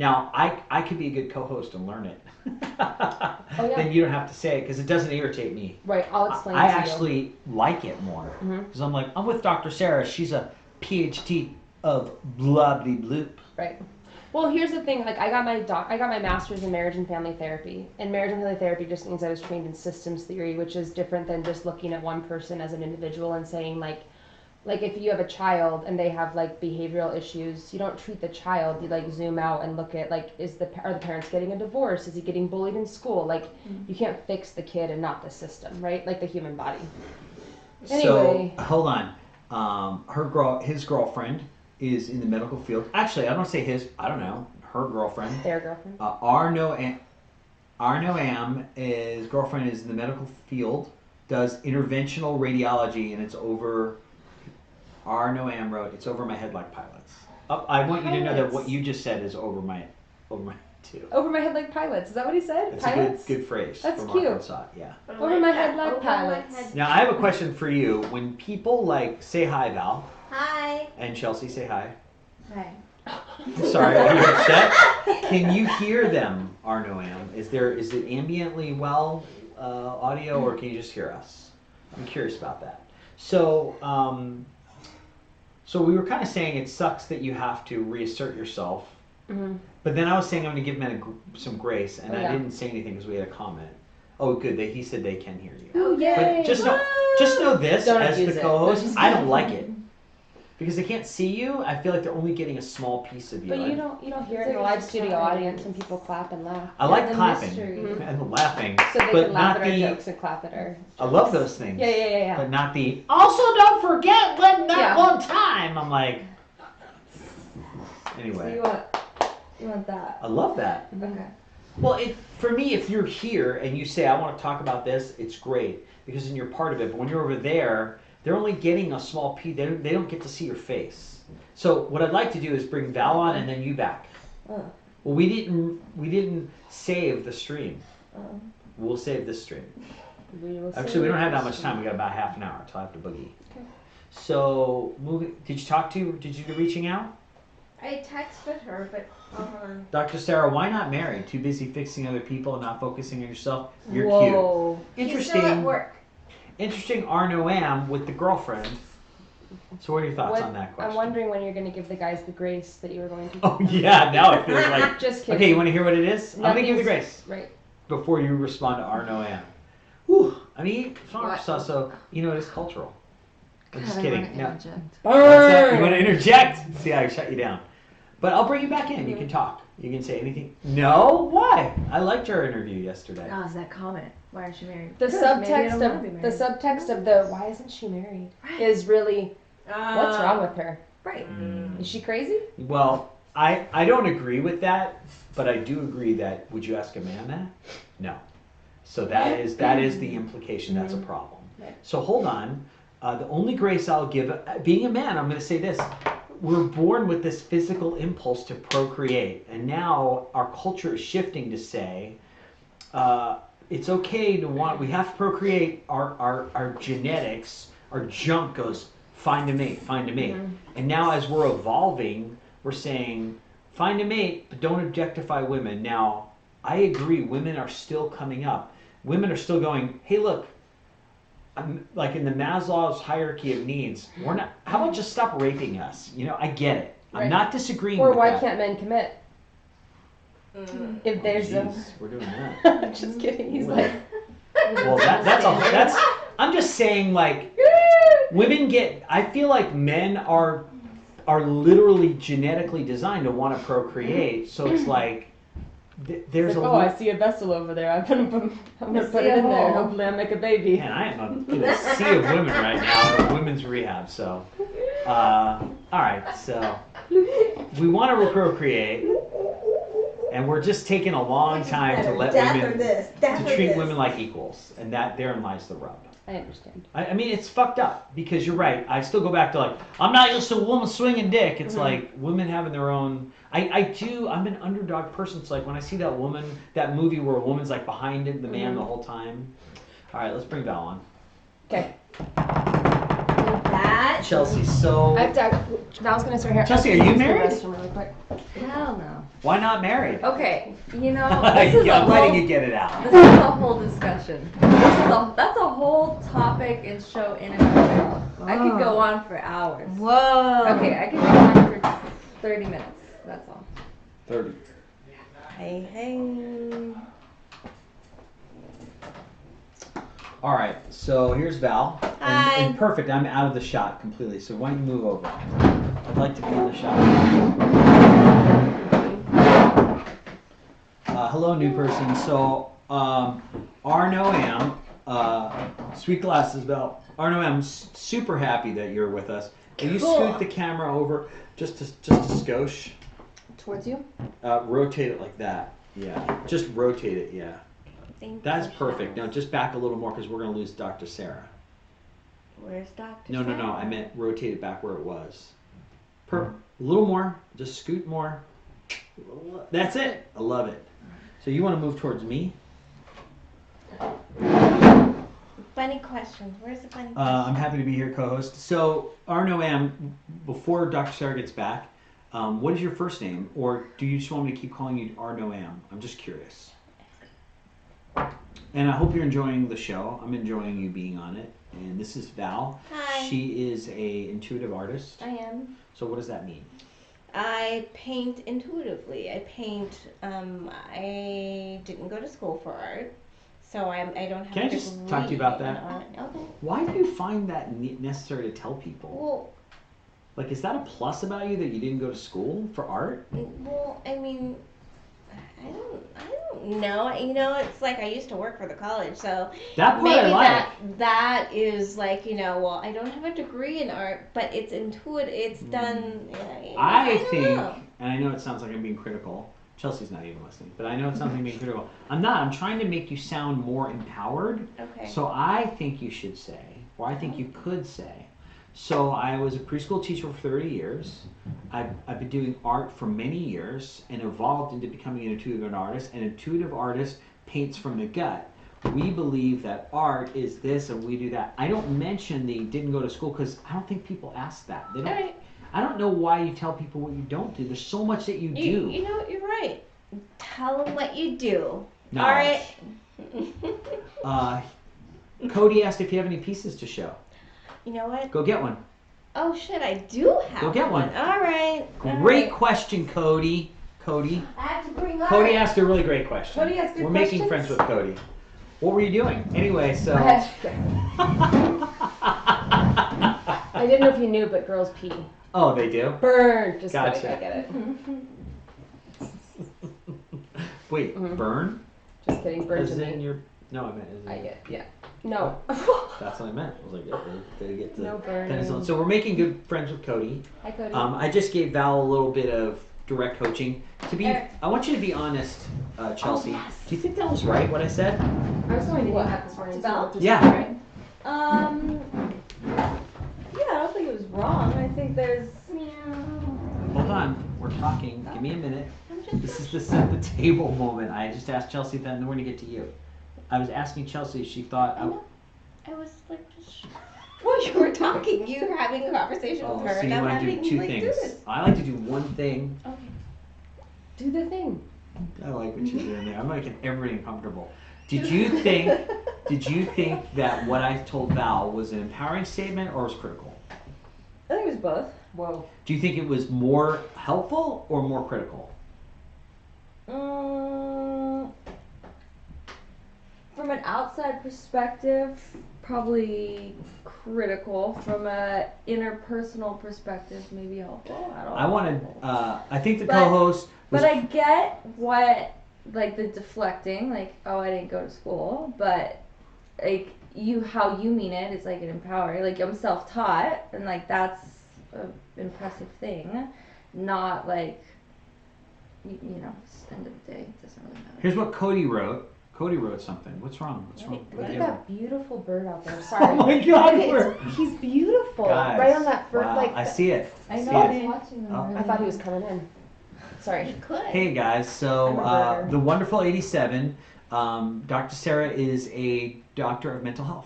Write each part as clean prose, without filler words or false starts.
Now, I could be a good co-host and learn it. Oh, yeah. Then you don't have to say it because it doesn't irritate me. Right, I'll explain I to you. actually like it more because I'm like, I'm with Dr. Sarah. She's a PhD of blah blah bloop. Right. Well, here's the thing. Like, I got my master's in marriage and family therapy, and marriage and family therapy just means I was trained in systems theory, which is different than just looking at one person as an individual and saying like if you have a child and they have like behavioral issues, you don't treat the child. You like zoom out and look at like are the parents getting a divorce? Is he getting bullied in school? Like you can't fix the kid and not the system, right? Like the human body. Anyway. So hold on. His girlfriend is in the medical field. Actually, I don't say his. I don't know. Her girlfriend. Their girlfriend. Arno Am, his girlfriend is in the medical field. Does interventional radiology, and it's over. Arno Am wrote, "It's over my head like pilots." I want you to know that what you just said is over my too. Over my head like pilots. Is that what he said? That's pilots? a good phrase. That's from cute. Arkansas. Yeah. Over my head like pilots. Now I have a question for you. When people like say hi, Val. Hi. And Chelsea say hi. Hi. Sorry, are you upset? Can you hear them, Arno Am? Is it ambiently well audio, or can you just hear us? I'm curious about that. So, so we were kind of saying it sucks that you have to reassert yourself. Mm-hmm. But then I was saying I'm going to give men some grace, and I yeah. didn't say anything because we had a comment. Oh, good. He said they can hear you. Oh, yay. But just know this, don't as the co-host, I don't like it. Because they can't see you, I feel like they're only getting a small piece of you. But you don't hear it in the live studio audience when people clap and laugh. I like clapping and laughing, so they but can laugh not at our the. jokes and clap at our. I love those things. Yeah. But not the. Also, don't forget when that one time. I'm like. Anyway. So you want that? I love that. Okay. Well, for me, if you're here and you say I want to talk about this, it's great because then you're part of it. But when you're over there, they're only getting a small piece. They don't get to see your face. So what I'd like to do is bring Val on and then you back. Well, we didn't save the stream. We'll save this stream. Actually, we don't have that much time. We got about half an hour till I have to boogie. Okay. So, did you do reaching out? I texted her, but Dr. Sarah, why not married? Too busy fixing other people and not focusing on yourself? You're Whoa. cute. Interesting. He's still at work. Interesting Arno Am with the girlfriend. So what are your thoughts on that question? I'm wondering when you're going to give the guys the grace that you were going to give Oh them. yeah, now it feels like... Just kidding. Okay, you want to hear what it is? I'm going to give the grace. Right. Before you respond to Arno Am. Whew, I mean, it's not Arkansas, so, it is cultural. I'm just kidding. No. Burn! You want to interject? See, I shut you down. But I'll bring you back in. You can talk. You can say anything. No? Why? I liked your interview yesterday. Oh, it's that comment. Why aren't you married? The subtext of the why isn't she married is really what's wrong with her? Right. Is she crazy? Well, I don't agree with that, but I do agree that would you ask a man that? No. So that is the implication. That's a problem. Right. So hold on. The only grace I'll give, being a man, I'm going to say this. We're born with this physical impulse to procreate, and now our culture is shifting to say it's okay to want. We have to procreate. Our genetics, our junk goes find a mate, find a mate. And now as we're evolving, we're saying find a mate, but don't objectify women. Now I agree, women are still coming up. Women are still going, hey, look. Like in the Maslow's hierarchy of needs, we're not. How about just stop raping us? I get it. I'm not disagreeing. Or with why that. can't men commit? If there's we're doing that. Just kidding. He's like. Well, that's. I'm just saying, like, women get. I feel like men are literally genetically designed to want to procreate. So it's like. There's like, I see a vessel over there. I'm gonna put it in there. And hopefully I'll make a baby. Man, I am in a sea of women right now at women's rehab. So, all right. So we want to procreate, and we're just taking a long time to let women to treat women like equals, and that therein lies the rub. I understand. I mean, it's fucked up because you're right. I still go back to like, I'm not used to a woman swinging dick. It's like women having their own. I'm an underdog person. It's like when I see that movie where a woman's like behind the man the whole time. All right, let's bring Val on. Okay. That Chelsea, so I have to. That was gonna start here. Chelsea, I have are to you use the married? restroom really quick. Hell no. why not married? Okay, you know, this is Yeah, a I'm letting whole, you get it out. this is a whole discussion. That's a whole topic and show in and of itself. I could go on for hours. Whoa. Okay, I could go on for 30 minutes. That's all. 30. Hey, hey. All right, so here's Val. Hi. And perfect, I'm out of the shot completely, so why don't you move over? I'd like to be in the shot. Hello, new person. So, Arno sweet glasses, Val. Arno I'm super happy that you're with us. Will you scoot the camera over just a skosh? Towards you. Rotate it like that. Yeah, just rotate it, yeah. Thank That's you, perfect. Now Charles. just back a little more because we're going to lose Dr. Sarah. Where's Dr. No, Sarah? I meant rotate it back where it was. A little more. Just scoot more. That's it. I love it. So you want to move towards me? Funny question. Where's the funny question? I'm happy to be here, co-host. So Arno M, before Dr. Sarah gets back, what is your first name? Or do you just want me to keep calling you Arno M? I'm just curious. And I hope you're enjoying the show. I'm enjoying you being on it. And this is Val. Hi. She is a intuitive artist. I am. So what does that mean? I paint intuitively. I paint. I didn't go to school for art, so I don't have. Can I just talk to you about that? Okay. Why do you find that necessary to tell people? Well, Like, is that a plus about you that you didn't go to school for art? I mean, I don't know. You know, it's like I used to work for the college, so That part maybe I like. that is like, well, I don't have a degree in art, but it's intuitive. It's done. I don't think, know. and I know it sounds like I'm being critical. Chelsea's not even listening, but I know it sounds like I'm being critical. I'm not. I'm trying to make you sound more empowered. Okay. So I think you should say, or I think you could say, so I was a preschool teacher for 30 years. I've been doing art for many years and evolved into becoming an intuitive artist. An intuitive artist paints from the gut. We believe that art is this and we do that. I don't mention the didn't go to school because I don't think people ask that. They don't. Alright. I don't know why you tell people what you don't do. There's so much that you do. You know, you're right. Tell them what you do. Knowledge. All right. Cody asked if you have any pieces to show. You know what? Go get one. Oh shit, I do have Go get one. All right. Great question, Cody. Cody. I have to bring art. Cody asked a really great question. Cody asked good We're making questions. friends with Cody. What were you doing? Anyway, so. I didn't know if you knew, but girls pee. Oh, they do? Burn. Just Gotcha. kidding. I get it. Wait, burn? Just kidding. Burn As to in me. your. No, I meant as in. I get. Yeah. No. That's what I meant. I was like, yeah, they get to. No that is on. burning. So we're making good friends with Cody. Hi, Cody. I just gave Val a little bit of direct coaching. I want you to be honest, Chelsea. yes. Do you think that was right, what I said? I was going to What? eat that this morning. To Belle? so just- Yeah. right? Yeah, I don't think it was wrong. I think there's. Hold on. We're talking. Give me a minute. I'm just. This is the set the table moment. I just asked Chelsea, then we're going to get to you. I was asking Chelsea if she thought. I know. I was like, just. Well, you were talking. You were having a conversation Oh, with her, so and you I'm want to having do two like things. do this. I like to do one thing. Okay. Do the thing. I like what you're doing there. I'm making everybody uncomfortable. Did you think that what I told Val was an empowering statement or was critical? I think it was both. Whoa. Do you think it was more helpful or more critical? From an outside perspective, probably critical. From a interpersonal perspective, maybe helpful. I don't know. I wanted. I think the But- co-host was. But I get what, like, the deflecting, like, oh, I didn't go to school, but, like, how you mean it is, like, an empowering, like, I'm self-taught, and, like, that's an impressive thing, not, like, you know, end of the day, it doesn't really matter. Here's what Cody wrote. Cody wrote something. What's wrong? What's wrong? Look What at did that beautiful bird out there. Sorry. Oh my God, Okay, we're- he's beautiful. Guys, right on that bird. wow, Like I see it. I See know, I it. was watching them. Oh. really. I thought he was coming in. Sorry. You could. Hey guys, so I'm a birder. the wonderful 87, Dr. Sarah is a doctor of mental health.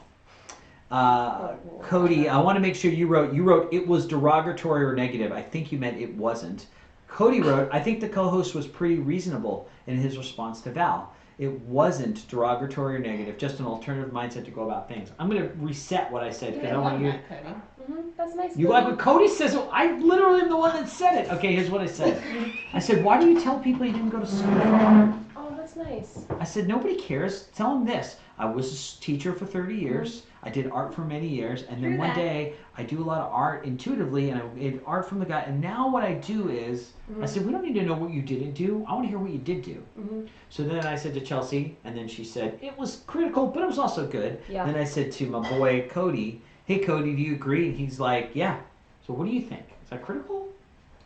Cody, I want to make sure you wrote it was derogatory or negative. I think you meant it wasn't. Cody wrote, I think the co-host was pretty reasonable in his response to Val. It wasn't derogatory or negative, just an alternative mindset to go about things. I'm going to reset what I said because I want you. That's nice. You like what Cody says? I literally am the one that said it. Okay, here's what I said. I said, why do you tell people you didn't go to school for art? Oh, that's nice. I said, nobody cares. Tell them this. I was a teacher for 30 years. I did art for many years. And then one day, I do a lot of art intuitively, and I did art from the guy. And now what I do is, I said, we don't need to know what you didn't do. I want to hear what you did do. So then I said to Chelsea, and then she said, it was critical, but it was also good. Yeah. Then I said to my boy, Cody, hey, Cody, do you agree? And he's like, yeah. So what do you think? Is that critical?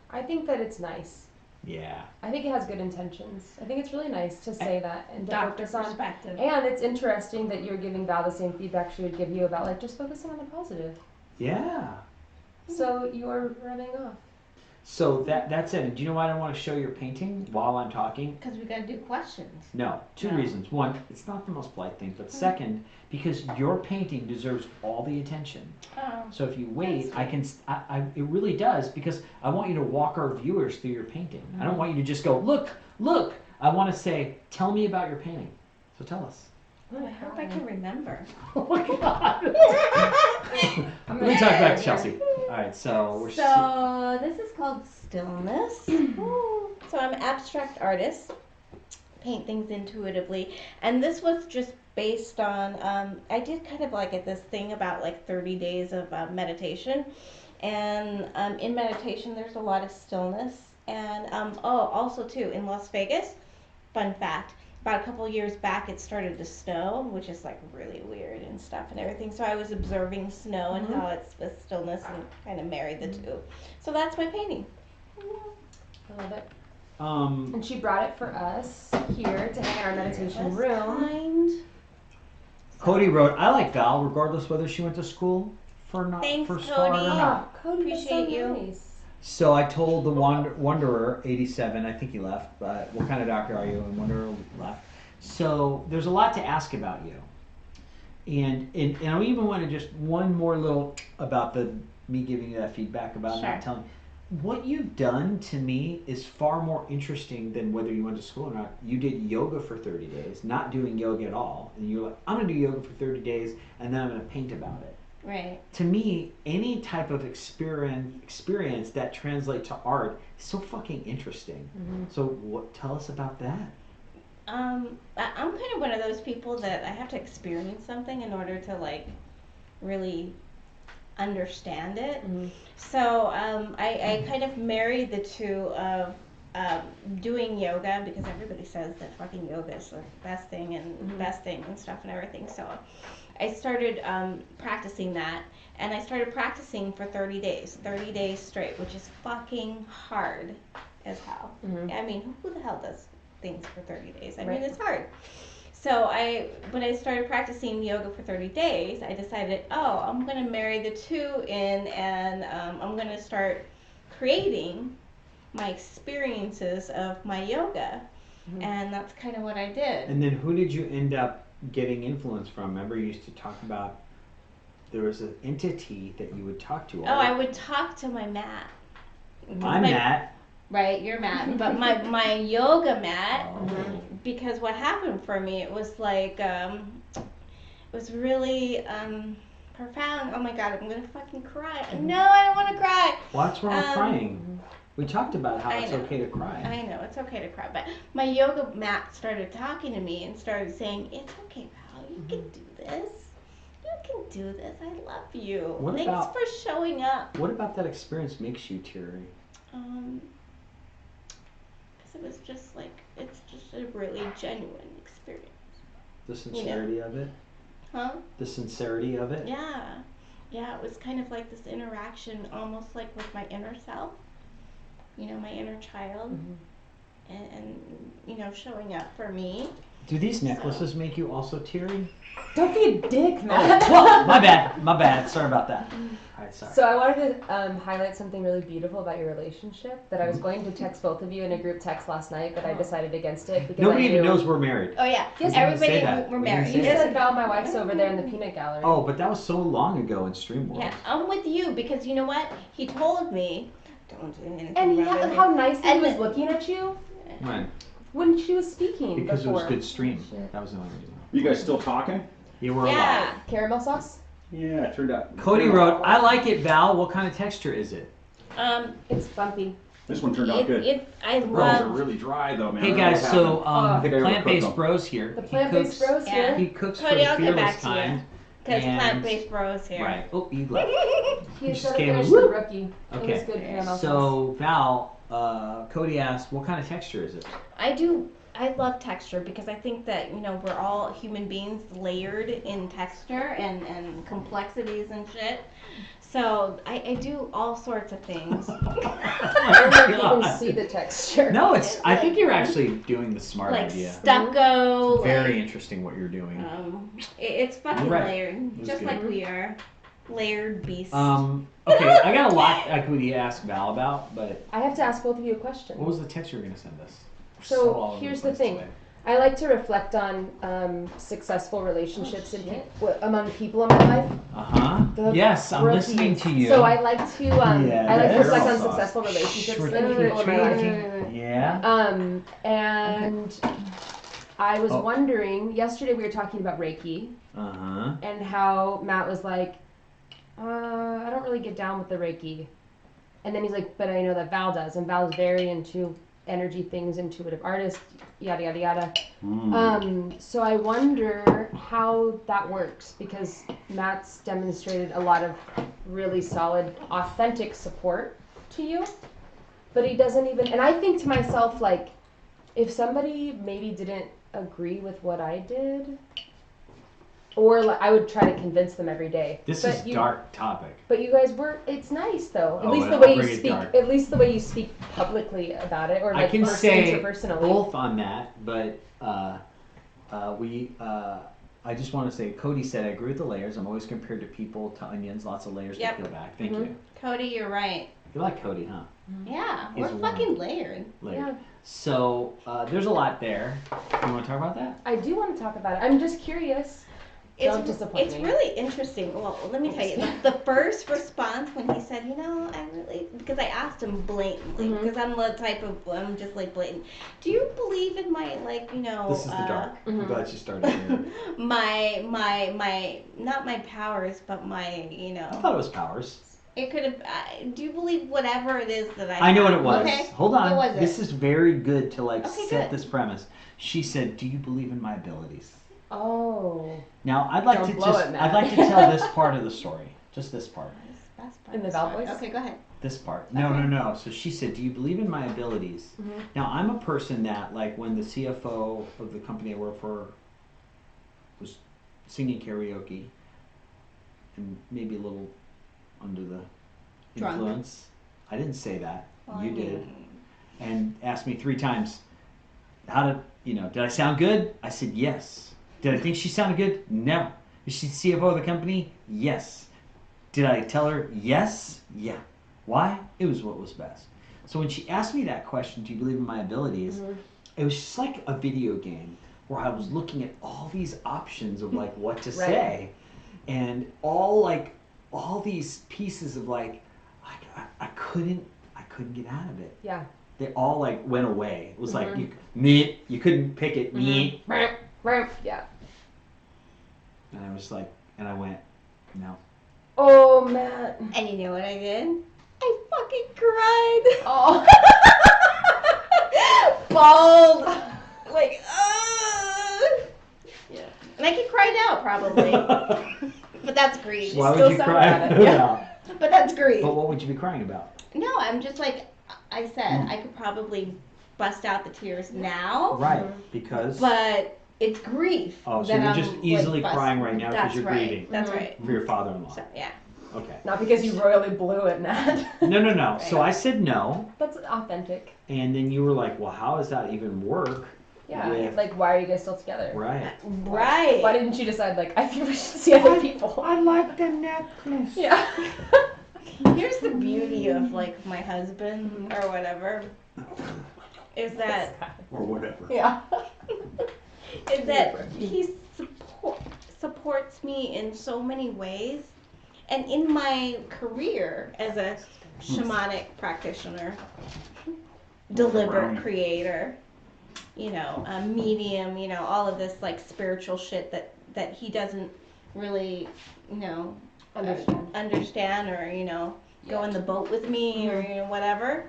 I think that it's nice. Yeah. I think it has good intentions. I think it's really nice to say that and to focus on. Perspective. And it's interesting that you're giving Val the same feedback she would give you about like just focusing on the positive. Yeah. So you're rubbing off. So that's it. And do you know why I don't want to show your painting while I'm talking? Because we gotta do questions. No, two reasons. One, it's not the most polite thing, but second, because your painting deserves all the attention. Oh. So if you wait, it really does, because I want you to walk our viewers through your painting. I don't want you to just go, look. I want to say, tell me about your painting. So tell us. Oh, I hope I can remember. Oh my God. Let me talk back to Chelsea. All right, so we're So this is called Stillness. So I'm an abstract artist, paint things intuitively, and this was just based on, I did kind of like this thing about like 30 days of meditation, and in meditation there's a lot of stillness, and also too in Las Vegas, fun fact, about a couple years back it started to snow, which is like really weird and stuff and everything, so I was observing snow and how it's with stillness and kind of married the two. So that's my painting. I love it. And she brought it for us here to hang in our meditation room. Kind. Cody wrote, I like Val regardless whether she went to school for Thanks, school Cody. art or not. Oh, Cody, that's Appreciate so you. nice. So I told the Wanderer 87, I think he left, but what kind of doctor are you? And Wanderer left. So there's a lot to ask about you. And I even want to just one more little about me giving you that feedback about not telling. What you've done to me is far more interesting than whether you went to school or not. You did yoga for 30 days, not doing yoga at all. And you're like, I'm going to do yoga for 30 days and then I'm going to paint about it. Right. To me, any type of experience that translates to art is so fucking interesting. So tell us about that. I'm kind of one of those people that I have to experience something in order to like really understand it. So I kind of married the two of doing yoga, because everybody says that fucking yoga is the best thing and stuff and everything. So I started practicing that, and I started practicing for 30 days straight, which is fucking hard as hell. I mean, who the hell does things for 30 days? I mean, it's hard. So when I started practicing yoga for 30 days, I decided, I'm going to marry the two in, and I'm going to start creating my experiences of my yoga. And that's kind of what I did. And then who did you end up getting influence from? Remember you used to talk about there was an entity that you would talk to. I would talk to my mat. I'm Matt. Right, you're Matt. But my yoga mat, because what happened for me, it was like, it was really profound. Oh my God, I'm going to fucking cry. No, I don't want to cry. What's wrong with crying? We talked about how it's okay to cry. I know, it's okay to cry. But my yoga mat started talking to me and started saying, it's okay, pal, you can do this. You can do this. I love you. Thanks for showing up. What about that experience makes you teary? Because it was just like, it's just a really genuine experience. The sincerity of it? Huh? The sincerity of it? Yeah. Yeah, it was kind of like this interaction, almost like with my inner self. You know, my inner child. And showing up for me. Do these necklaces make you also teary? Don't be a dick, Oh, Matt. well, my bad. Sorry about that. All right, sorry. So I wanted to highlight something really beautiful about your relationship that I was Mm-hmm. going to text both of you in a group text last night, but I decided against it because Nobody I even knew. knows we're married. Oh yeah. Yes, Everybody, say that. we're We didn't married. say You that. said, Val, my wife's over there in the peanut gallery. Oh, but that was so long ago in Streamworld. Yeah, I'm with you because you know what? He told me, don't do anything And about it. how nicely he And was the- looking at you When? when she was speaking Because before. it was good stream. Shit. That was the only reason. You guys still talking? You were alive. Yeah. Caramel sauce? Yeah, it turned out. Cody wrote, I like it, Val. What kind of texture is it? It's bumpy. This one turned out good. I Those are love. really dry though, man. Hey I don't know guys, what so happened. the think I overcooked plant-based them. bros here. The He plant-based cooks- bros Yeah. here. He cooks Cody, for I'll the get fearless back to you. kind. Because And- plant-based bros here. Right. Oh, you left. He Just should have gave him- finished the rookie. It was Okay. good caramel sauce. So Val, Cody asked, what kind of texture is it? I love texture because I think that, we're all human beings layered in texture and complexities and shit. So I do all sorts of things. I don't know if you can see the texture. No, I think you're actually doing the smart Like idea. stucco. Very like, interesting what you're doing. it's fucking You're right. layered. was Just good. like we are. Layered beasts. Okay, I got a lot I could ask Val about, but I have to ask both of you a question. what was the text you were going to send us? We're So, all over here's place the thing. today. I like to reflect on successful relationships among people in my life. Uh-huh. The Yes, I'm rookies. listening to you. So I like to Yes. reflect on Sauce. successful relationships Shh, with we're people in my life. Yeah. And I was Oh. wondering, yesterday we were talking about Reiki Uh-huh. and how Matt was like, I don't really get down with the Reiki. And then he's like, but I know that Val does. And Val's very into energy things, intuitive artist, yada, yada, yada. So I wonder how that works because Matt's demonstrated a lot of really solid, authentic support to you. But he doesn't even, and I think to myself, like, if somebody maybe didn't agree with what I did, or like, I would try to convince them every day. This But is you, dark topic. But you guys were, it's nice though. At Oh, least the I'll way you bring it speak, dark. at least the way you speak publicly about it, or I like can say interpersonally. both on that, but I just want to say, Cody said, I agree with the layers. I'm always compared to people, to onions, lots of layers Yep. to peel back. Thank Mhm. you. Cody, you're right. You like Cody, huh? Yeah, He's we're warm. fucking layered. Layered. Yeah. So there's a lot there. You want to talk about that? I do want to talk about it. I'm just curious. Don't disappoint It's me. really interesting. Well, let me tell you, the first response when he said, I really, because I asked him blatantly, Mhm. because I'm the type of, I'm just like blatant. Do you believe in my, This is the dark. I'm Mhm. glad you started here. my, not my powers, but my, I thought it was powers. it could have, do you believe whatever it is that I know what it was. Okay. Hold on. What was it? This is very good to Okay, set good. this premise. She said, "Do you believe in my abilities?" Oh. Now, I'd like Don't to blow just it, Matt. I'd like to tell this part of the story. Just this part. That's part In the of Val story. voice? Okay, go ahead. This part. No. So she said, "Do you believe in my abilities?" Mhm. Now, I'm a person that, like, when the CFO of the company I work for was singing karaoke and maybe a little under the Drunk. influence. I didn't say that. Well, You I did. mean, And asked me 3 times, did I sound good? I said yes. Did I think she sounded good? No. Is she CFO of the company? Yes. Did I tell her yes? Yeah. Why? It was what was best. So when she asked me that question, do you believe in my abilities? Mhm. It was just like a video game where I was looking at all these options of like what to Right. say, and all these pieces of like I couldn't get out of it. Yeah. They all like went away. It was like Mhm. you couldn't pick it. Mhm. Yeah. And I was like, and I went, no. Oh, Matt. And you know what I did? I fucking cried. Oh. Bald. Like, yeah. And I could cry now, probably. But that's grief. Why still would you sound cry? bad at it. Yeah. But that's grief. But what would you be crying about? No, I'm just like I said, I could probably bust out the tears now. Right, because But it's grief. oh, so that you're I'm, just easily like, crying right now because That's you're right. grieving That's Mhm. right. for your father-in-law. So, yeah. Okay. Not because you royally blew it, Matt. No. So I said no, That's authentic. and then you were like, well, how does that even work? Yeah. with Like, why are you guys still together? right. Right. Why didn't you decide, like, I think we should see other people? I like the necklace. Yeah. Here's the beauty of like my husband or whatever, is that Or whatever. Yeah. he supports me in so many ways, and in my career as a shamanic practitioner, deliberate creator, you know, a medium, you know, all of this like spiritual shit that he doesn't really, you know, understand or, you know, go in the boat with me or, you know, whatever.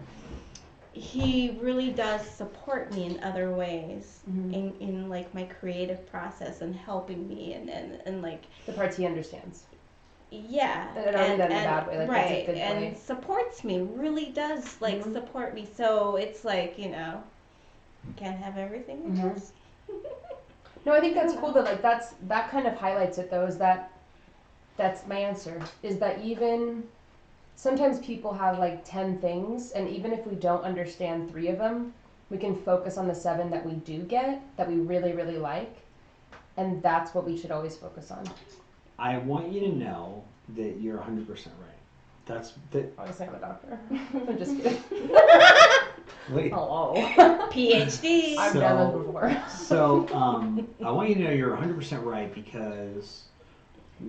He really does support me in other ways in like my creative process and helping me and like The parts he understands. yeah, And I don't mean that in a bad way, like right, that's a good and way. supports me, really does like support me. So it's like, you know, can't have everything, I guess. No, I think that's cool that like that kind of highlights it though, is that's my answer, is that even sometimes people have like 10 things, and even if we don't understand 3 of them, we can focus on the 7 that we do get, that we really, really like, and that's what we should always focus on. I want you to know that you're 100% right. That's that. Obviously, I'm a doctor. I'm just kidding. Wait. Hello. PhD. I've done this before. So, I want you to know you're 100% right, because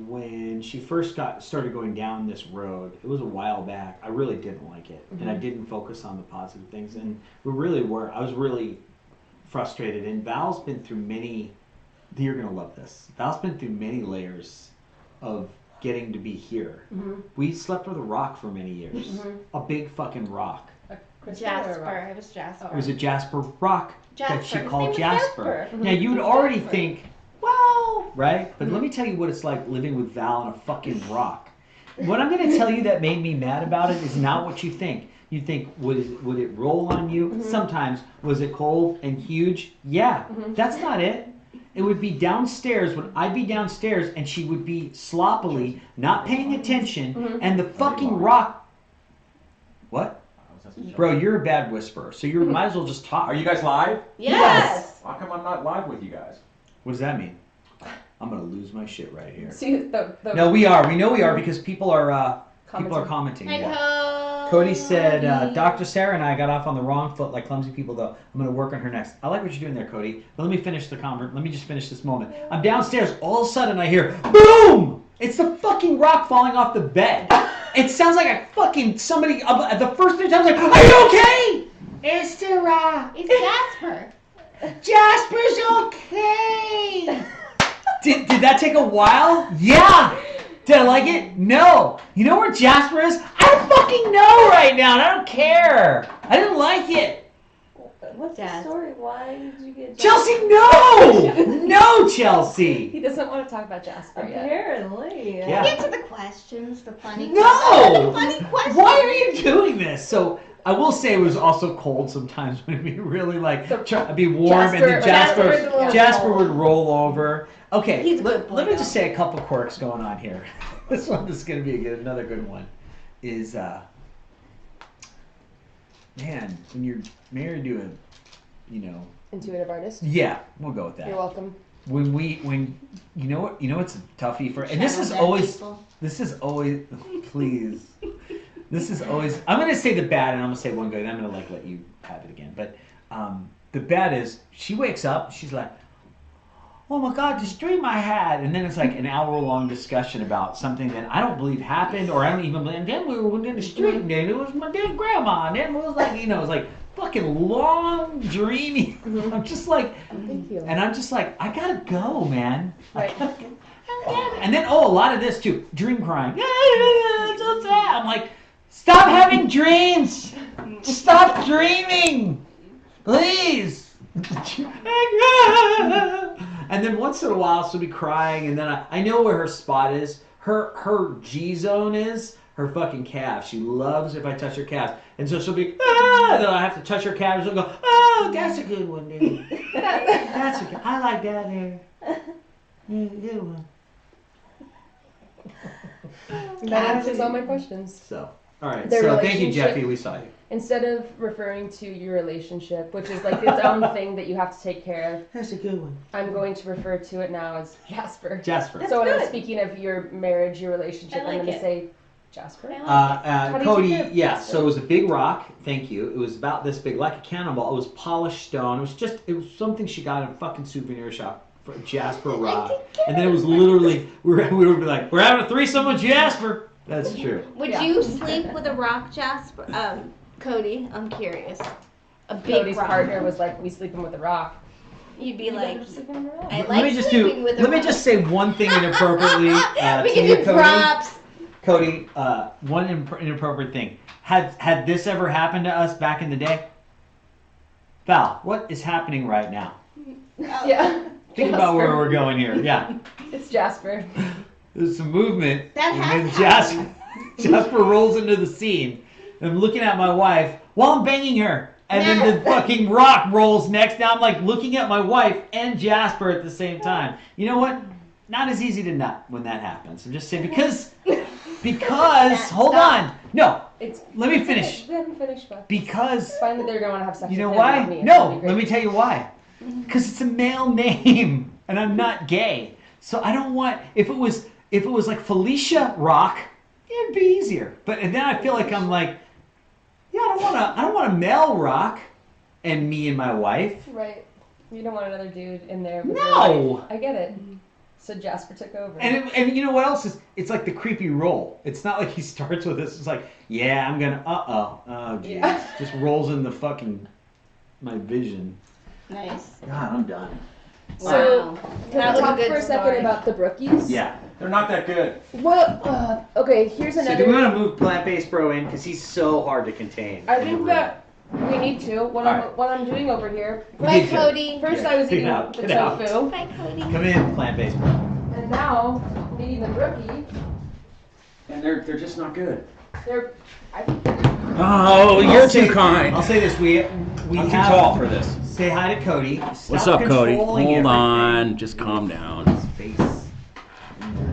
when she first started going down this road, it was a while back, I really didn't like it. And I didn't focus on the positive things. And I was really frustrated. And Val's been through many, you're going to love this. Val's been through many layers of getting to be here. We slept with a rock for many years. A big fucking rock. Jasper. It was Jasper. It was a Jasper rock that she His called name was Jasper. Jasper. Now you'd already think, well, right? But let me tell you what it's like living with Val on a fucking rock. What I'm going to tell you that made me mad about it is not what you think. You think, would it roll on you? Sometimes. Was it cold and huge? Yeah. That's not it. It would be downstairs when I'd be downstairs and she would be sloppily not paying attention and the fucking rock. What? Bro, you're a bad whisperer, so you might as well just talk. Are you guys live? Yes. How come I'm not live with you guys? What does that mean? I'm gonna lose my shit right here. See, the No, we are. We know we are because people are commenting. Hi, Yeah. Cody. Cody said, Dr. Sarah and I got off on the wrong foot like clumsy people, though. I'm going to work on her next. I like what you're doing there, Cody. But let me finish the conversation. Let me just finish this moment. I'm downstairs. All of a sudden, I hear, boom! It's the fucking rock falling off the bed. It sounds like a fucking somebody. The first 3 times, like, are you okay? It's the rock. It's Jasper. Jasper's okay. Did that take a while? Yeah. Did I like it? No. You know where Jasper is? I don't fucking know right now, and I don't care. I didn't like it. What's the story? Why did you get Chelsea, no! No, Chelsea. He doesn't want to talk about Jasper yet. Apparently. Yeah. Get to the questions, the funny No! questions. The funny questions. Why are you doing this? So, I will say it was also cold sometimes when it'd be really like, it'd be warm, and then Jasper would roll over. Okay, let me just say a couple quirks going on here. This is going to be another good one. Is, man, when you're married to a, Intuitive artist. yeah, we'll go with that. You're welcome. When you know what's a toughie for, and this is always, please. This is always, I'm going to say the bad and I'm going to say one good, and I'm going to let you have it again. But the bad is, she wakes up, she's like, oh my God, this dream I had. And then it's like an hour-long discussion about something that I don't believe happened, or I don't even believe. And then we were in the street, and then it was my dead grandma, and then it was like, it was like fucking long, dreamy. I'm just like, Thank you. and I'm just like, I gotta go, man. Right. And then, a lot of this too, dream crying. It's so sad. I'm like, stop having dreams. Stop dreaming, please. And then once in a while she'll be crying, and then I know where her spot is. Her G zone is her fucking calf. She loves if I touch her calf, and so she'll be and then I have to touch her calf, and she'll go, oh, that's a good one, dude. That's a good. I like that there. Good one. That answers all my questions. So All right. Their So thank you, relationship- Jeffy. We saw you. Instead of referring to your relationship, which is like its own thing that you have to take care of, That's a good one. I'm going to refer to it now as Jasper. Jasper. So when I'm good. speaking of your marriage, your relationship, I like I'm going to it. say Jasper. I like it. How do you Cody, take care of yeah, Jasper? so it was a big rock, thank you. It was about this big, like a cannonball. It was polished stone. It was something she got in a fucking souvenir shop for Jasper rock. And then it was literally, we would be like, we're having a threesome with Jasper. That's true. Would Yeah. you sleep with a rock, Jasper? Cody, I'm curious. A big Cody's rock. partner was like, we sleeping with a rock. You'd be You like, better sleep with a rock. I Let like me just sleeping with a let me rock. just say one thing inappropriately we to can you, do Cody. props. Cody, one inappropriate thing. Had this ever happened to us back in the day? Val, what is happening right now? Yeah. Think about where Jasper. we're going here. Yeah. It's Jasper. There's some movement. That and has then Jasper rolls into the scene. I'm looking at my wife while I'm banging her. And then the fucking rock rolls next. Now I'm like looking at my wife and Jasper at the same time. You know what? Not as easy to nut when that happens. I'm just saying because hold on. No, It's. let me finish. Let me finish, Beth. Because Finally, they're gonna want to have sex. you know with him, why? not me. No, That'd be let me great. tell you why. Because it's a male name, and I'm not gay, so I don't want. If it was like Felicia Rock, it'd be easier. But and then I feel like I'm like, yeah, I don't want a male Rock, and me and my wife. Right. You don't want another dude in there. With No. your wife. I get it. So Jasper took over. And you know what else is? It's like the creepy roll. It's not like he starts with this. It's like, yeah, I'm gonna. Oh, geez. Yeah. Just rolls in the fucking my vision. Nice. God, I'm done. So, Wow. Can That we was a talk good for a second story. about the brookies? Yeah. They're not that good. Well, okay. Here's So another. do we want to move plant-based bro in because he's so hard to contain? I think that we need to. What I'm doing over here. We Bye, need to. Cody. First, Yeah, I was get eating out, the get out. tofu, Bye, Cody. Come in, plant-based bro. and now I'm eating the brookie. And they're just not good. They're. I think Oh, I'll say- I'll say this: we I'm have too tall for this. Say hi to Cody. What's Stop up, Cody? controlling Hold everything. on. Just calm down. His face.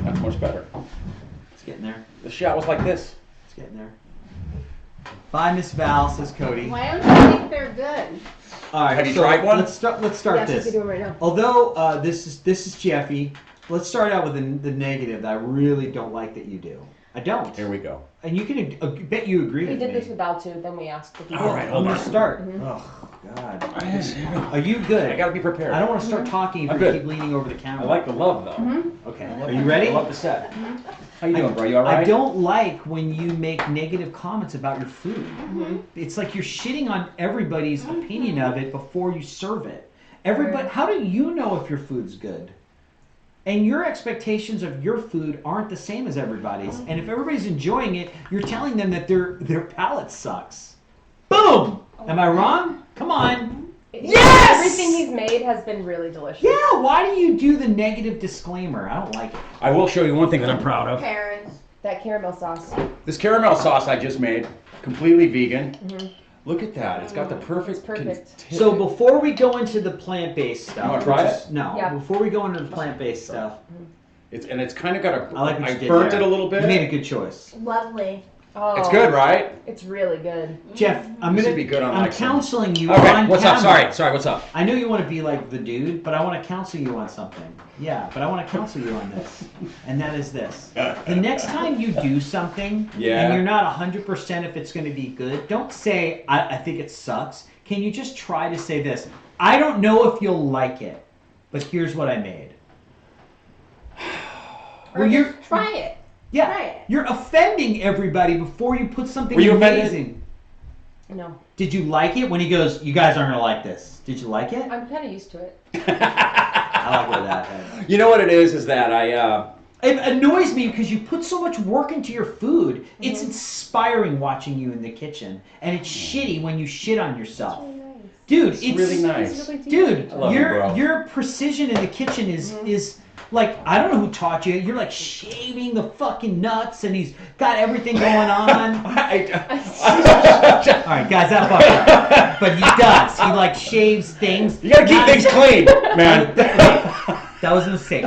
That's much better. It's getting there. The shot was like this. It's getting there. Bye, Miss Val, says Cody. Why don't you think they're good? All right. Have you so tried one? Let's start yes, this. we can do it right now. Although this is Jeffy, let's start out with the negative that I really don't like that you do. I don't. Here we go. And you can bet you agree We with did me. this with Val too. Then we asked the people. All right, I'm hold gonna on. start. Mhm. Oh God. I Are you good? gotta be prepared. I don't want to start talking if I'm you good. keep leaning over the camera. I like the love though. Okay. I love Are you ready? I love the set. How you doing, bro? You all I right? don't like when you make negative comments about your food. It's like you're shitting on everybody's opinion of it before you serve it. Everybody, how do you know if your food's good? And your expectations of your food aren't the same as everybody's. And if everybody's enjoying it, you're telling them that their palate sucks. Boom! Am I wrong? Come on. Yes! Everything he's made has been really delicious. Yeah, why do you do the negative disclaimer? I don't like it. I will show you one thing that I'm proud of. Parents. That caramel sauce. This caramel sauce I just made, completely vegan. Look at that. It's got the perfect. It's perfect. So before we go into the plant-based stuff, You wanna try which it? is- No. Yeah. Before we go into the plant-based stuff, It's kind of got a. I like what I you did burnt there. it a little bit. You made a good choice, Lovely. Oh, It's good, right? It's really good. Jeff. I'm This gonna would be good on I'm like some- counseling you Okay. on What's up? camera. Sorry. What's up? I know you want to be like the dude, but I want to counsel you on something. Yeah, but I want to counsel you on this, and that is this: the next time you do something, Yeah. and you're not 100% if it's going to be good, don't say I think it sucks. Can you just try to say this? I don't know if you'll like it, but here's what I made. Or Well, just try it. Yeah, Try it. you're offending everybody before you put something Were you offended? amazing. No, Did you like it when he goes, you guys aren't gonna like this? Did you like it? I'm kind of used to it. I like where that head. You know what it is that I. It annoys me because you put so much work into your food. It's inspiring watching you in the kitchen, and it's shitty when you shit on yourself. Dude, it's really nice. Dude, I love you, bro. your precision in the kitchen is like, I don't know who taught you. You're like shaving the fucking nuts, and he's got everything going on. All right, guys, that fucked up. But he does. He like shaves things. You gotta keep things clean, man. That was a mistake.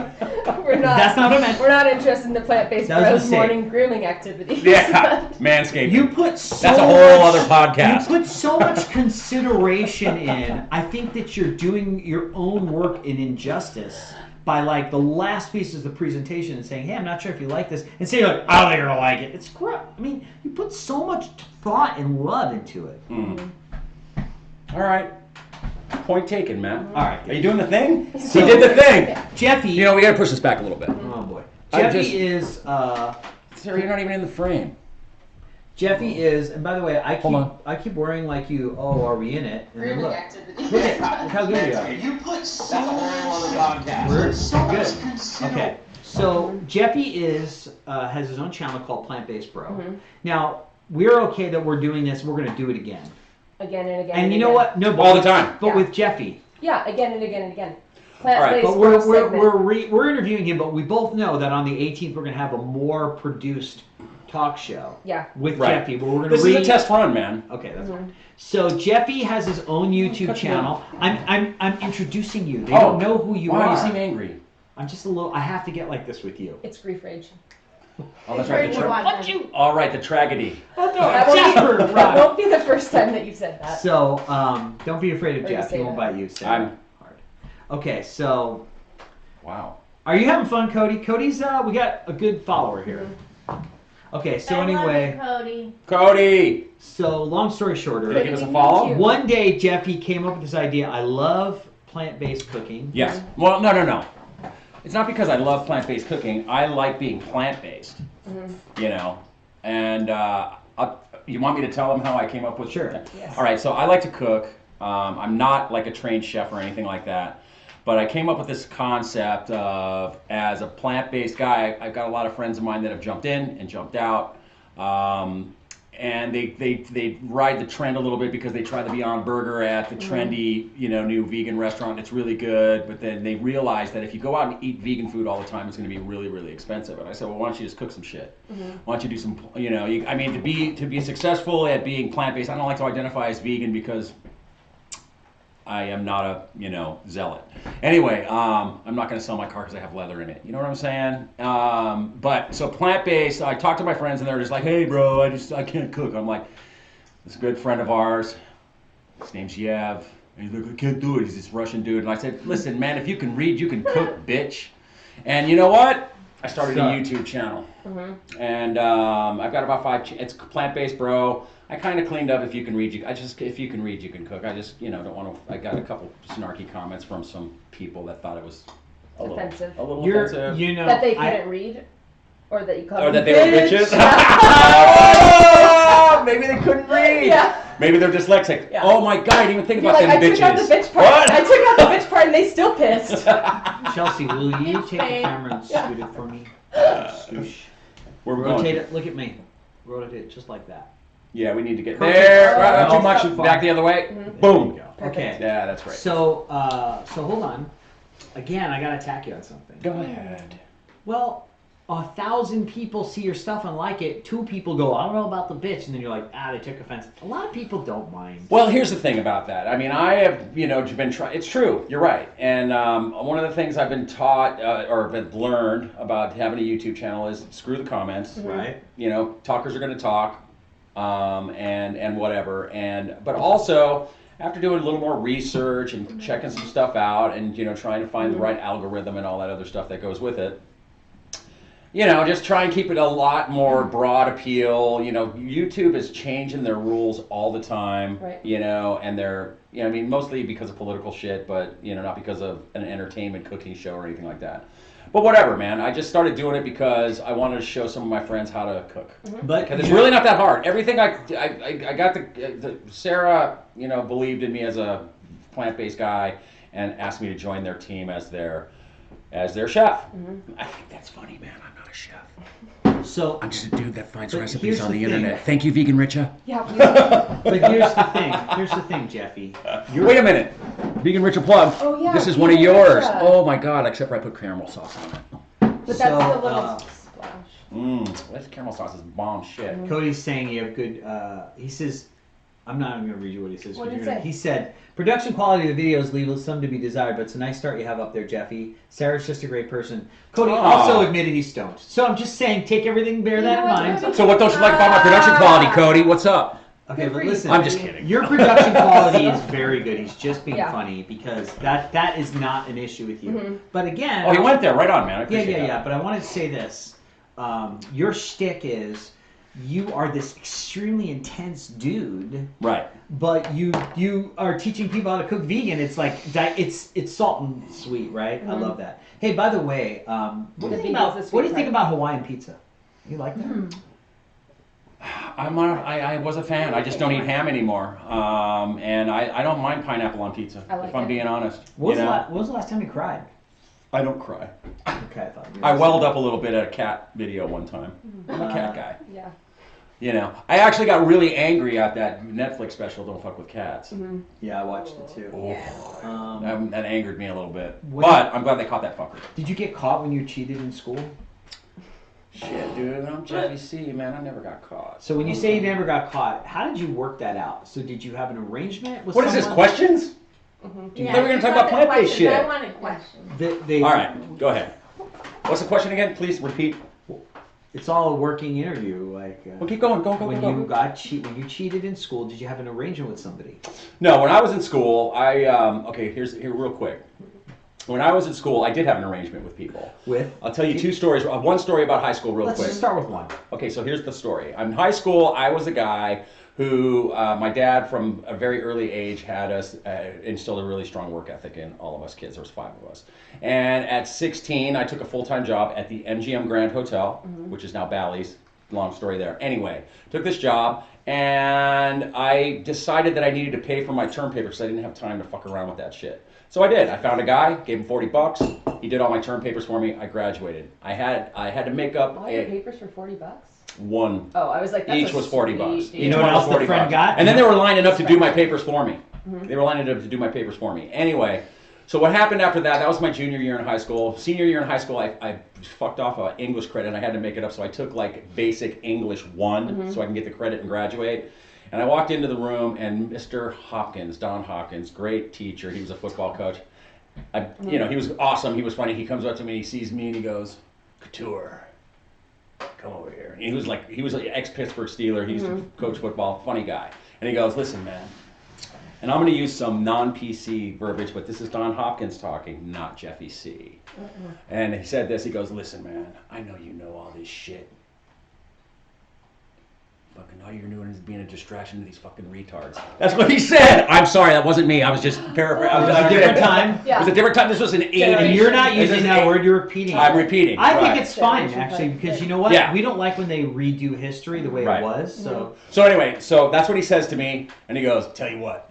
We're not. That's not what I meant. We're not interested in the plant-based That was a bros mistake. morning grooming activities. Yeah, manscaping. You put so That's a whole much, other podcast. You put so much consideration in. I think that you're doing your own work in injustice by like the last pieces of the presentation and saying, "Hey, I'm not sure if you like this," and saying like, "I don't think you're gonna like it." It's crap. I mean, you put so much thought and love into it. All right. Point taken, man. All right. Are you doing the thing? So- He did the thing. Jeffy. You know, we gotta push this back a little bit. Oh boy. I'm Jeffy just- is. Sarah, you're not even in the frame. Jeffy is, and by the way, Hold on. I keep worrying like you. Oh, are we in it? And then Grooming look, activities. look how good we are. You put so That's a whole other podcast. We're so much good. consideration. Okay, so Jeffy is has his own channel called Plant Based Bro. Now we're okay that we're doing this. We're going to do it again. Again and again. And you know again. what? No, but All the time. But Yeah. with Jeffy. Yeah, again and again and again. right, Plant-based But bro segment. we're interviewing him, but we both know that on the 18th we're going to have a more produced talk show. Yeah. With Right. Jeffy, where we're going to This is a test run, man. Okay, that's fine. So Jeffy has his own YouTube cut channel. I'm introducing you. They Oh, don't know who you Why are. you seem angry? I'm just a little. I have to get like this with you. It's grief rage. Oh, that's right. Fuck you. All right, the tragedy. That won't be the first time that you've said that. So don't be afraid of Or you Jeff. say He won't that. bite you. So I'm- hard. Okay, so Wow. are you having fun, Cody? Cody's we got a good follower here. Okay, so anyway, Cody. Cody. so long story Did he shorter, give us a follow? one day Jeffy came up with this idea. I love plant-based cooking. Yes. Well, no. It's not because I love plant-based cooking. I like being plant-based. You know, and you want me to tell them how I came up with? Sure. Yes. All right. So I like to cook. I'm not like a trained chef or anything like that. But I came up with this concept of, as a plant-based guy, I've got a lot of friends of mine that have jumped in and jumped out. And they ride the trend a little bit because they try the Beyond Burger at the trendy, new vegan restaurant. It's really good, but then they realize that if you go out and eat vegan food all the time, it's going to be really, really expensive. And I said, well, why don't you just cook some shit? Why don't you do some, to be successful at being plant-based, I don't like to identify as vegan because I am not a, zealot. Anyway, I'm not going to sell my car because I have leather in it. You know what I'm saying? But so plant-based, I talked to my friends and they're just like, hey, bro, I can't cook. I'm like, this good friend of ours, his name's Yev. And he's like, I can't do it. He's this Russian dude. And I said, listen, man, if you can read, you can cook, bitch. And you know what? I started a YouTube channel. And I've got about 5, it's plant-based, bro. I kind of cleaned up if you can read, if you can read, you can cook. I just, don't want to, I got a couple snarky comments from some people that thought it was Offensive. a little You're, offensive. That they couldn't read? Or that you called Or that them they were bitch? bitches. Oh, maybe they couldn't read. Yeah. Maybe they're dyslexic. Yeah. Oh my God, I didn't even think You're about like, them I bitches. took out the bitch part. What? I took out the bitch part and they still pissed. Chelsea, will you take the babe. camera and scoot it for me? Swoosh. Where we're Rotate going. it. Look at me. Rotate it just like that. Yeah, we need to get Perfect. there. Oh, Too much. too far. Back the other way. There Boom. we go. Okay. Yeah, that's right. So hold on. Again, I gotta attack you on something. Go ahead. Well, 1,000 people see your stuff and like it. 2 people go, I don't know about the bitch, and then you're like, they took offense. A lot of people don't mind. Well, here's the thing about that. I mean, I have, been trying. It's true. You're right. And one of the things I've been taught or have learned about having a YouTube channel is screw the comments. Right. Talkers are going to talk, and whatever. But also, after doing a little more research and checking some stuff out, and trying to find the right algorithm and all that other stuff that goes with it. Just try and keep it a lot more broad appeal. YouTube is changing their rules all the time. Right. And they're, mostly because of political shit, but, not because of an entertainment cooking show or anything like that. But whatever, man. I just started doing it because I wanted to show some of my friends how to cook. But Because it's really not that hard. Everything I got Sarah, believed in me as a plant-based guy and asked me to join their team as their chef. I think that's funny, man. I'm not a chef. So, I'm just a dude that finds But recipes here's on the the thing. internet. Thank you, Vegan Richa. Yeah. but here's the thing. Here's the thing, Jeffy. Wait a minute. Vegan Richa plug. Oh, yeah, This is one of Vegan yours. Richa. Oh my God, except for I put caramel sauce on it. But that's So, the little splash. This caramel sauce is bomb shit. Cody's saying you have good. He says I'm not even going to read you what he says. What did he say? He said, production quality of the videos leaves some to be desired, but it's a nice start you have up there, Jeffy. Sarah's just a great person. Cody also admitted he's stoned. So I'm just saying, take everything, bear that in mind. So what don't you like about my production quality, Cody? What's up? Okay, but listen. I'm just kidding. Your production quality is very good. He's just being Yeah. funny because that is not an issue with you. Mm-hmm. But again. Oh, you went there. Right on, man. I appreciate that. Yeah. But I wanted to say this. Your shtick is you are this extremely intense dude. Right. But you are teaching people how to cook vegan. It's like it's salt and sweet, right? I love that. Hey, by the way, what do you think about Hawaiian pizza? You like that? Mm-hmm. I was a fan. I just don't eat ham anymore. And I don't mind pineapple on pizza, if I'm being honest. When was the last time you cried? I don't cry. Okay, I thought you were I welled up a little bit at a cat video one time. I'm a cat guy. Yeah. You know, I actually got really angry at that Netflix special, Don't Fuck with Cats. Mm-hmm. Yeah, I watched it too. That angered me a little bit. What- But I'm glad they caught that fucker. Did you get caught when you cheated in school? Shit, dude, I'm Jeffy C, man. I never got caught. So when you say you never got caught, how did you work that out? So did you have an arrangement with What is this, someone? questions? Mm-hmm. I thought we were going to talk about plant-based shit. I wanted questions. They, All right, go ahead. What's the question again? Please repeat. It's all a working interview. Like Well, keep going. Go. when you cheated in school, did you have an arrangement with somebody? No, when I was in school, here real quick. When I was in school, I did have an arrangement with people. With? I'll tell you two stories. One story about high school real Let's quick. just start with one. Okay, so here's the story. In high school, I was a guy who my dad from a very early age had us instilled a really strong work ethic in all of us kids. There was 5 of us. And at 16, I took a full-time job at the MGM Grand Hotel, which is now Bally's. Long story there. Anyway, took this job and I decided that I needed to pay for my term paper because I didn't have time to fuck around with that shit. So I did. I found a guy, gave him $40. He did all my term papers for me. I graduated. I had to make up All your papers for $40? one. Oh, I was like, that's Each was $40. You know what else the friend got? And then they were lining up to do my papers for me. They were lining up to do my papers for me. Anyway, so what happened after that, that was my junior year in high school. Senior year in high school, I fucked off an English credit and I had to make it up. So I took like basic English 1 so I can get the credit and graduate. And I walked into the room and Mr. Hopkins, Don Hopkins, great teacher. He was a football coach. He was awesome. He was funny. He comes up to me, he sees me and he goes, Couture, come over here. And he was like ex-Pittsburgh Steeler. He used to coach football, funny guy. And he goes, listen, man, and I'm going to use some non-PC verbiage, but this is Don Hopkins talking, not Jeffy C. And he said this, he goes, listen, man, I know you know all this shit. Fucking all you're doing is being a distraction to these fucking retards. That's what he said. I'm sorry, that wasn't me. I was just paraphrasing. It was a different time. It was a different time. This was an 80s. And you're not using that word, you're repeating it. I'm repeating. I right. think it's fine, actually, because you know what? Yeah. We don't like when they redo history the way Right. it was. So So anyway, so that's what he says to me, and he goes, tell you what,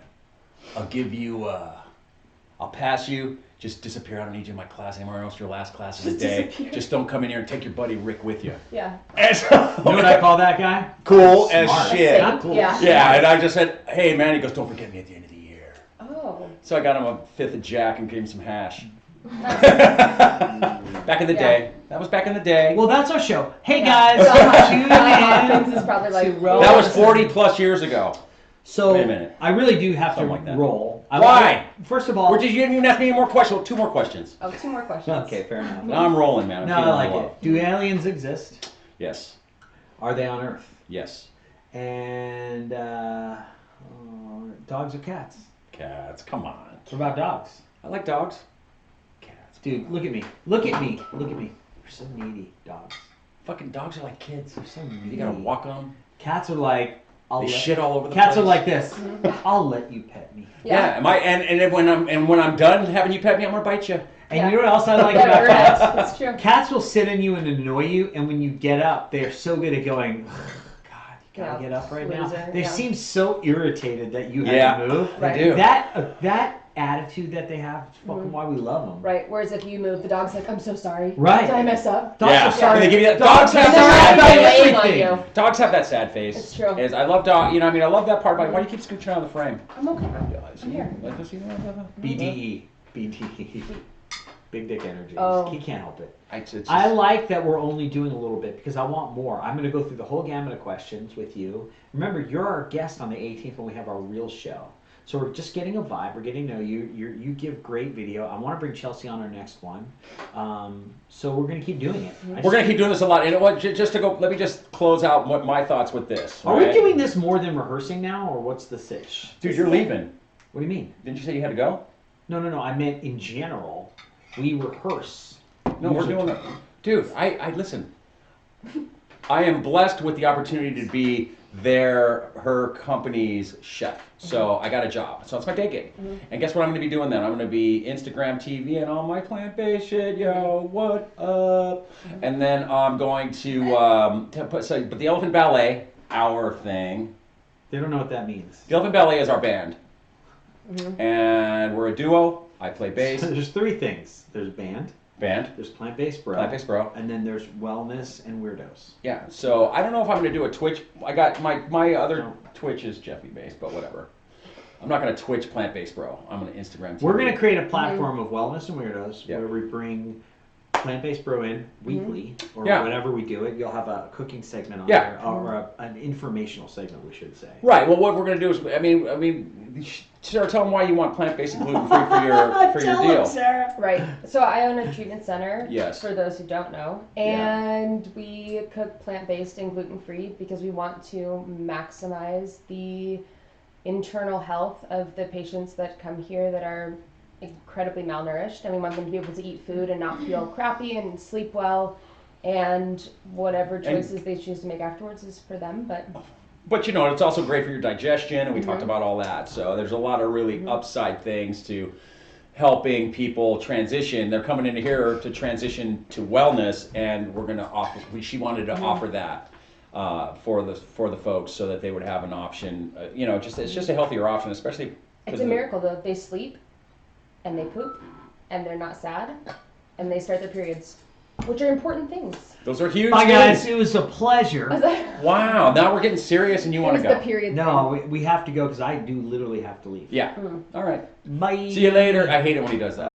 I'll give you, I'll pass you, just disappear. I don't need you in my class anymore. It's your last class of the day. Disappear. Just don't come in here and take your buddy Rick with you. Yeah. And so, you know what I call that guy? cool as Smart. shit. Not cool. Yeah. Yeah, and I just said, hey man, he goes, don't forget me at the end of the year. Oh. So I got him a 5th of Jack and gave him some hash. Back in the day. That was back in the day. Well, that's our show. Hey Yeah. guys, tune Don Hopkins in. is probably like, That was 40 plus years ago. So Wait a minute. I really do have Something to like that. roll. Why? First of all, Or did you didn't even ask me any more questions? 2 more questions. Oh, 2 more questions. okay, fair enough. Now I'm rolling, man. I'm No, I feeling like the it. love. Do aliens exist? Yes. Are they on Earth? Yes. And dogs or cats? Cats. Come on. What about dogs? I like dogs. Cats. Dude, look at me. Look at me. Look at me. You're so needy, dogs. Fucking dogs are like kids. You're so needy. You gotta walk them. Cats are like, They shit all over the Cats place. are like this. I'll let you pet me. Yeah. Am I? And then when I'm done having you pet me, I'm gonna bite you. And Yeah. you know what else I like That about hurts. cats? That's true. Cats will sit on you and annoy you, and when you get up, they are so good at going, God, you gotta Yeah, get up right loser, now. They yeah. seem so irritated that you have Yeah. to move. Right. They do. That attitude that they have is fucking why we love them. Right, whereas if you move, the dog's like, I'm so sorry. Right. Did I mess up? Dogs Yeah. are sorry. They give you that. Dogs Dogs are have And sorry they're that. about not laying on everything. you. Dogs have that sad face. It's true. Is I love dog. You know, what I mean, I love that part. But why do you keep scooching out of the frame? I'm okay. Yeah, I'm here. Like this, you know, BDE. BDE. Big dick energy. Oh. He can't help it. It's just, I like that we're only doing a little bit because I want more. I'm going to go through the whole gamut of questions with you. Remember, you're our guest on the 18th when we have our real show. So we're just getting a vibe. We're getting to know you. You give great video. I want to bring Chelsea on our next one. So we're going to keep doing it. we're gonna keep doing this a lot. You know what? Just to go, let me just close out what my thoughts with this. Are we right? doing this more than rehearsing now, or what's the sitch? Dude, you're leaving. What do you mean? Didn't you say you had to go? No. I meant in general. We rehearse. No, we're doing it. Dude, I listen. I am blessed with the opportunity to be her company's chef. So I got a job. So it's my day gig. And guess what I'm going to be doing then? I'm going to be Instagram TV and all my plant-based shit. Yo, what up? And then I'm going to put, so, but the Elephant Ballet, our thing. They don't know what that means. The Elephant Ballet is our band. And we're a duo. I play bass. There's three things. There's band. There's Plant-based bro. Plant-based bro. And then there's wellness and weirdos. Yeah, so I don't know if I'm going to do a Twitch. I got my other Twitch is Jeffy based, but whatever. I'm not going to Twitch plant-based bro. I'm going to Instagram TV. We're going to create a platform of wellness and weirdos Yeah. where we bring plant-based bro in weekly or Yeah. whenever we do it. You'll have a cooking segment on Yeah. there or an informational segment, we should say. Right. Well, what we're going to do is, I mean, Sarah, tell them why you want plant-based and gluten-free for your deal. Sarah. Right. So I own a treatment center. Yes. For those who don't know, and we cook plant-based and gluten-free because we want to maximize the internal health of the patients that come here that are incredibly malnourished, and we want them to be able to eat food and not feel crappy and sleep well, and whatever choices they choose to make afterwards is for them. But you know, it's also great for your digestion, and we talked about all that. So there's a lot of really upside things to helping people transition. They're coming into here to transition to wellness, and we're going to offer. She wanted to offer that for the folks so that they would have an option. You know, it's just a healthier option, especially. It's a miracle though. They sleep, and they poop, and they're not sad, and they start their periods, which are important things. Those are huge Bye, things. guys. It was a pleasure. Wow, now we're getting serious, and you want to The go. period No, we have to go because I do literally have to leave. Yeah. All right. Bye. See you later. I hate it when he does that.